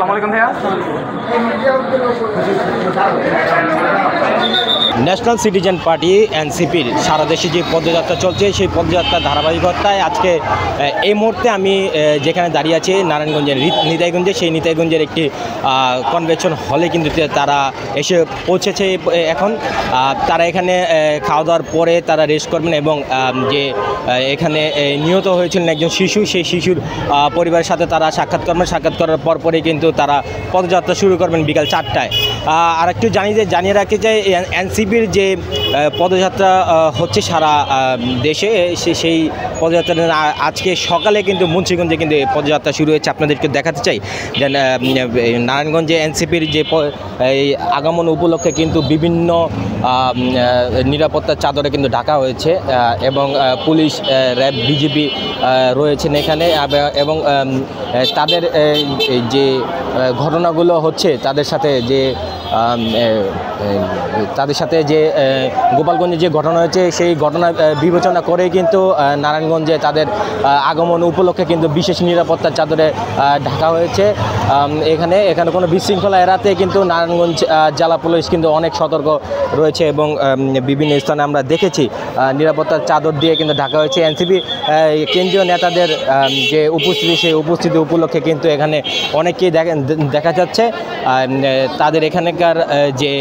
আসসালামু আলাইকুম ভাইয়া। ন্যাশনাল সিটিজেন পার্টি এনসিপির সারা দেশে যে পদযাত্রা চলছে সেই পদযাত্রার ধারাবাহিকতায় আজকে এই মুহূর্তে আমি যেখানে দাঁড়িয়ে আছি নারায়ণগঞ্জের নিতাইগঞ্জে, সেই নিতাইগঞ্জের একটি কনভেনশন হলে কিন্তু তারা এসে পৌঁছেছে। এখন তারা এখানে খাওয়া দাওয়ার পরে তারা রেস্ট করবেন এবং যে এখানে নিহত হয়েছিলেন একজন শিশু, সেই শিশুর পরিবারের সাথে তারা সাক্ষাৎ করবেন। সাক্ষাৎ করার পরপরই কিন্তু তারা পদযাত্রা শুরু করবেন বিকাল 4টায়। আর একটু জানিয়ে রাখতে চাই, এনসিপির যে পদযাত্রা হচ্ছে সারা দেশে, সেই পদযাত্রা আজকে সকালে কিন্তু মুন্সিগঞ্জে কিন্তু পদযাত্রা শুরু হয়েছে। আপনাদেরকে দেখাতে চাই যে নারায়ণগঞ্জে এনসিপির যে আগমন উপলক্ষে কিন্তু বিভিন্ন নিরাপত্তার চাদরে কিন্তু ঢাকা হয়েছে এবং পুলিশ, র্যাব, বিজিবি রয়েছেন এখানে এবং তাদের যে ঘটনাগুলো হচ্ছে তাদের সাথে যে গোপালগঞ্জে যে ঘটনা হয়েছে সেই ঘটনা বিবেচনা করে কিন্তু নারায়ণগঞ্জে তাদের আগমন উপলক্ষে কিন্তু বিশেষ নিরাপত্তার চাদরে ঢাকা হয়েছে। এখানে কোনো বিশৃঙ্খলা এড়াতে কিন্তু নারায়ণগঞ্জ জেলা পুলিশ কিন্তু অনেক সতর্ক রয়েছে এবং বিভিন্ন স্থানে আমরা দেখেছি নিরাপত্তার চাদর দিয়ে কিন্তু ঢাকা হয়েছে। এনসিপি কেন্দ্রীয় নেতাদের যে উপস্থিতি, সেই উপস্থিতি উপলক্ষে কিন্তু এখানে অনেকেই দেখা যাচ্ছে। তাদের এখানকার যে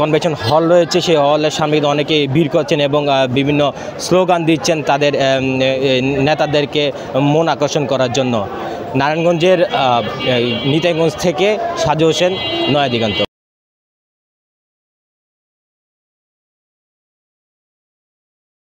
কনভেনশন হল রয়েছে সেই হলের সামনে কিন্তু অনেকেই ভিড় করছেন এবং বিভিন্ন স্লোগান দিচ্ছেন তাদের নেতাদেরকে মন আকর্ষণ করার জন্য। নারায়ণগঞ্জের নিতাইগঞ্জ থেকে সাজু হোসেন, নয়া দিগন্ত।